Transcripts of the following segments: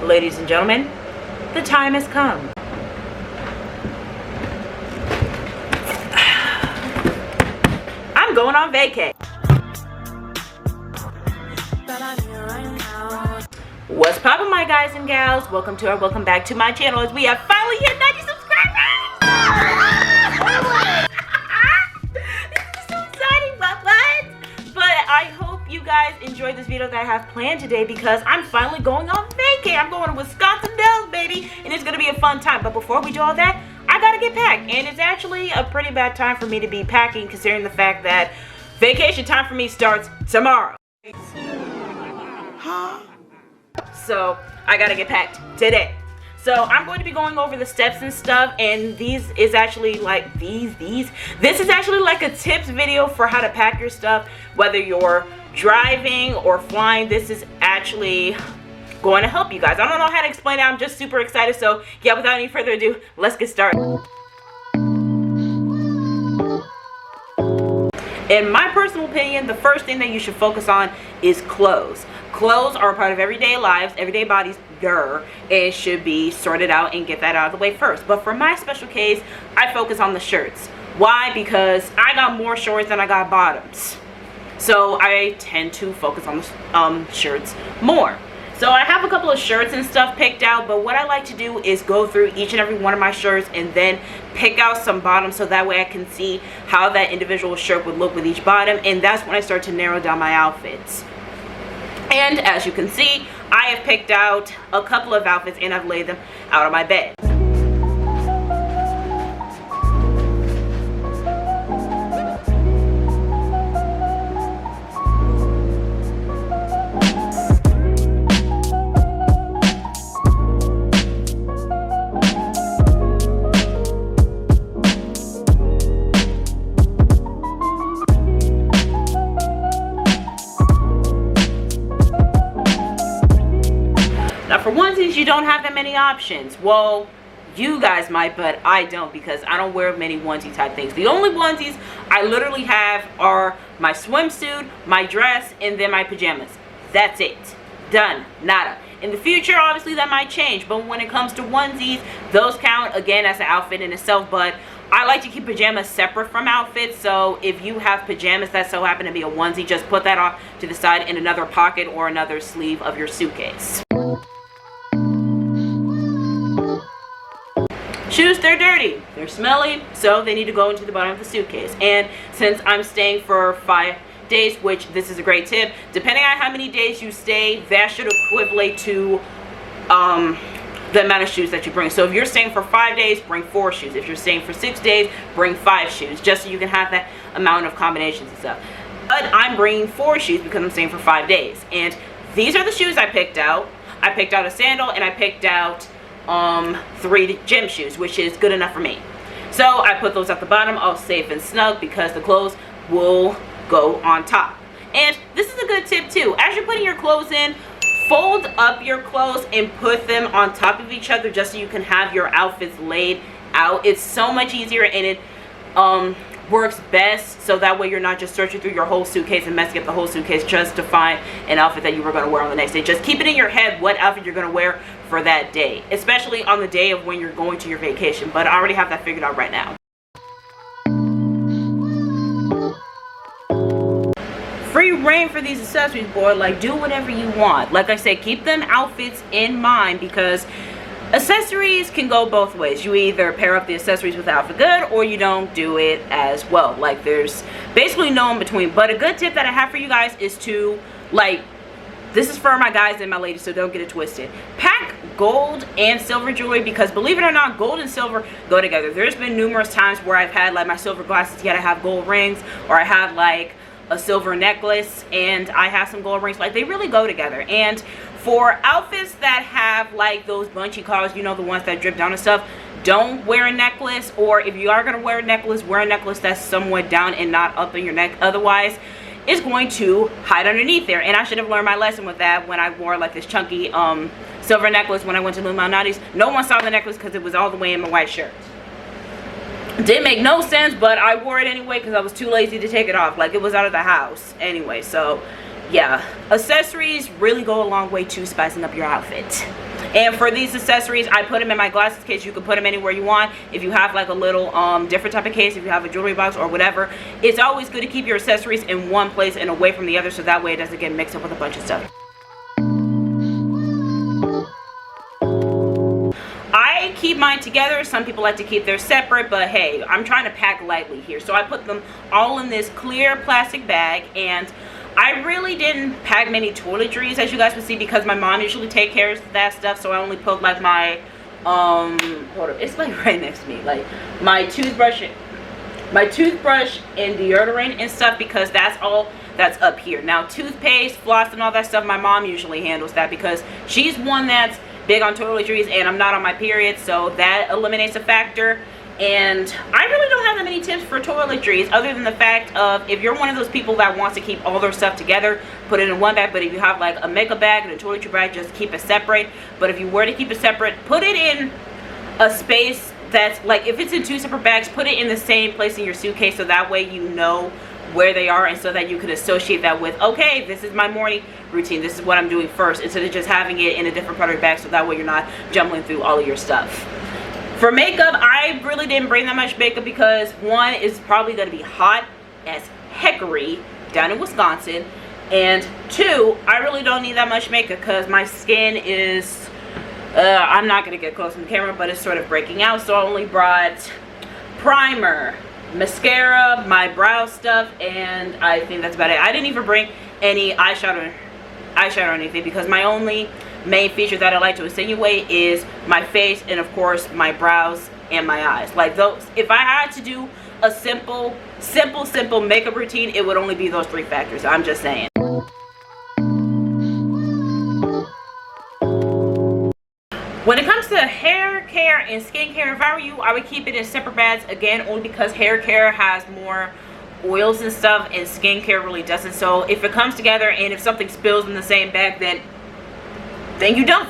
Ladies and gentlemen, the time has come. I'm going on vacay. What's poppin', my guys and gals? Welcome back to my channel as we have finally hit 90 subscribers! This is so exciting, but I hope you guys enjoyed this video that I have planned today because I'm finally going on vacay. I'm going to Wisconsin Dells, baby, and it's gonna be a fun time. But before we do all that, I gotta get packed, and it's actually a pretty bad time for me to be packing considering the fact that vacation time for me starts tomorrow. So I gotta get packed today. So I'm going to be going over the steps and stuff, and this is actually like a tips video for how to pack your stuff, whether you're driving or flying. This is actually going to help you guys. I don't know how to explain it. I'm just super excited. So yeah, without any further ado, let's get started. In my personal opinion, the first thing that you should focus on is clothes. Clothes are a part of everyday lives, everyday bodies, and should be sorted out and get that out of the way first. But for my special case, I focus on the shirts. Why? Because I got more shorts than I got bottoms. So I tend to focus on the shirts more. So I have a couple of shirts and stuff picked out, but what I like to do is go through each and every one of my shirts and then pick out some bottoms so that way I can see how that individual shirt would look with each bottom, and that's when I start to narrow down my outfits. And as you can see, I have picked out a couple of outfits and I've laid them out on my bed. Now for onesies, you don't have that many options. Well, you guys might, but I don't, because I don't wear many onesie type things. The only onesies I literally have are my swimsuit, my dress, and then my pajamas. That's it. Done. Nada. In the future, obviously that might change, but when it comes to onesies, those count again as an outfit in itself. But I like to keep pajamas separate from outfits, so if you have pajamas that so happen to be a onesie, just put that off to the side in another pocket or another sleeve of your suitcase. Shoes, they're dirty, they're smelly, so they need to go into the bottom of the suitcase. And since I'm staying for 5 days, which this is a great tip, depending on how many days you stay, that should equivalent to the amount of shoes that you bring. So if you're staying for 5 days, bring 4 shoes. If you're staying for 6 days, bring 5 shoes, just so you can have that amount of combinations and stuff. But I'm bringing 4 shoes because I'm staying for 5 days. And these are the shoes I picked out. I picked out a sandal and I picked out 3 gym shoes, which is good enough for me. So I put those at the bottom, all safe and snug, because the clothes will go on top. And this is a good tip too. As you're putting your clothes in, fold up your clothes and put them on top of each other just so you can have your outfits laid out. It's so much easier, and it works best, so that way you're not just searching through your whole suitcase and messing up the whole suitcase just to find an outfit that you were going to wear on the next day. Just keep it in your head what outfit you're going to wear for that day, especially on the day of when you're going to your vacation. But I already have that figured out right now. Free reign for these accessories, boy. Like, do whatever you want. Like I said, keep them outfits in mind, because accessories can go both ways. You either pair up the accessories with the outfit good, or you don't do it as well. Like, there's basically no in between. But a good tip that I have for you guys is to, like, this is for my guys and my ladies, so don't get it twisted. Pack gold and silver jewelry, because believe it or not, gold and silver go together. There's been numerous times where I've had like my silver glasses, yet I have gold rings, or I have like a silver necklace and I have some gold rings. Like, they really go together. And for outfits that have like those bunchy collars, you know, the ones that drip down and stuff, don't wear a necklace. Or if you are going to wear a necklace that's somewhat down and not up in your neck. Otherwise, it's going to hide underneath there. And I should have learned my lesson with that when I wore like this chunky silver necklace when I went to Nationality. No one saw the necklace because it was all the way in my white shirt. Didn't make no sense, but I wore it anyway because I was too lazy to take it off. Like, it was out of the house anyway. So yeah, accessories really go a long way to spicing up your outfit. And for these accessories, I put them in my glasses case. You can put them anywhere you want. If you have like a little different type of case, if you have a jewelry box or whatever, it's always good to keep your accessories in one place and away from the other, so that way it doesn't get mixed up with a bunch of stuff. I keep mine together. Some people like to keep theirs separate, but hey, I'm trying to pack lightly here. So I put them all in this clear plastic bag, and I really didn't pack many toiletries, as you guys would see, because my mom usually takes care of that stuff. So I only put like my hold up, it's like right next to me, like my toothbrush and deodorant and stuff, because that's all that's up here. Now toothpaste, floss, and all that stuff, my mom usually handles that because she's one that's big on toiletries, and I'm not on my period, so that eliminates a factor. And I really don't have that many tips for toiletries, other than the fact of, if you're one of those people that wants to keep all their stuff together, put it in one bag. But if you have like a makeup bag and a toiletry bag, just keep it separate. But if you were to keep it separate, put it in a space that's like, if it's in two separate bags, put it in the same place in your suitcase, so that way you know where they are, and so that you can associate that with, okay, this is my morning routine, this is what I'm doing first, instead of just having it in a different part of your bag, so that way you're not jumbling through all of your stuff. For makeup, I really didn't bring that much makeup because one, is probably going to be hot as heckery down in Wisconsin, and two, I really don't need that much makeup because my skin is, I'm not going to get close to the camera, but it's sort of breaking out. So I only brought primer, mascara, my brow stuff, and I think that's about it. I didn't even bring any eyeshadow or anything, because my only main feature that I like to insinuate is my face, and of course my brows and my eyes. Like those, if I had to do a simple makeup routine, it would only be those three factors. I'm just saying. When it comes to hair care and skincare, if I were you, I would keep it in separate bags, again, only because hair care has more oils and stuff, and skincare really doesn't. So if it comes together and if something spills in the same bag, then you're done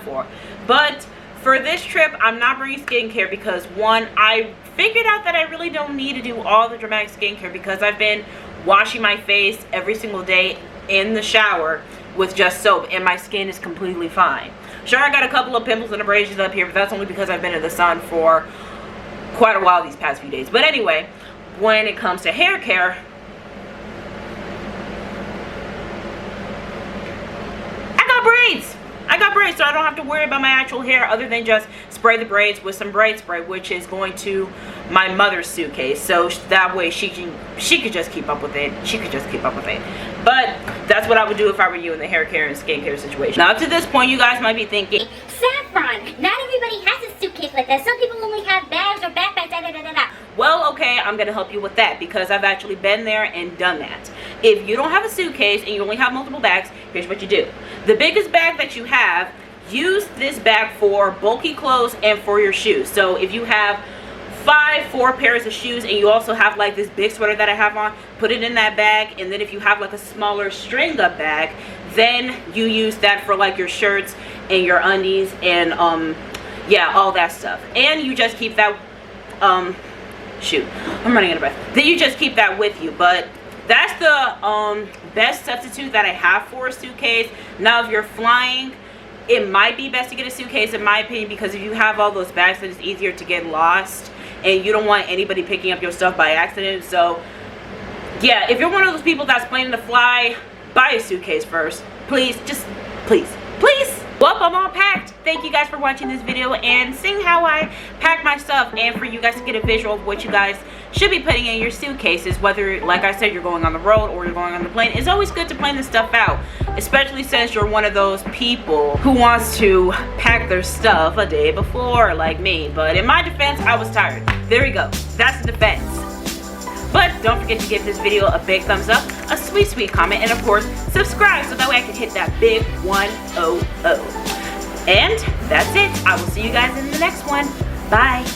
for. But for this trip, I'm not bringing skincare because, one, I figured out that I really don't need to do all the dramatic skincare, because I've been washing my face every single day in the shower with just soap, and my skin is completely fine. Sure, I got a couple of pimples and abrasions up here, but that's only because I've been in the sun for quite a while these past few days. But anyway, when it comes to hair care, I got braids, so I don't have to worry about my actual hair, other than just spray the braids with some braid spray, which is going to my mother's suitcase, so that way she could just keep up with it. But that's what I would do if I were you in the hair care and skincare situation. Now, up to this point, you guys might be thinking, Saffron, not everybody has a suitcase like that. Some people only have bags or backpacks, Well, okay, I'm gonna help you with that, because I've actually been there and done that. If you don't have a suitcase and you only have multiple bags, here's what you do. The biggest bag that you have, use this bag for bulky clothes and for your shoes. So if you have 4 pairs of shoes, and you also have like this big sweater that I have on, put it in that bag. And then if you have like a smaller string up bag, then you use that for like your shirts and your undies and yeah, all that stuff. And you just keep that shoot, I'm running out of breath. Then you just keep that with you. But that's the best substitute that I have for a suitcase. Now if you're flying, it might be best to get a suitcase, in my opinion, because if you have all those bags, then it's easier to get lost, and you don't want anybody picking up your stuff by accident. So yeah, if you're one of those people that's planning to fly, buy a suitcase first. Please, just please. Well, I'm all packed. Thank you guys for watching this video and seeing how I pack my stuff, and for you guys to get a visual of what you guys should be putting in your suitcases, whether, like I said, you're going on the road or you're going on the plane. It's always good to plan this stuff out, especially since you're one of those people who wants to pack their stuff a day before, like me. But in my defense, I was tired. There we go. That's the defense. But don't forget to give this video a big thumbs up, a sweet comment, and of course, subscribe, so that way I can hit that big 100. And that's it. I will see you guys in the next one. Bye.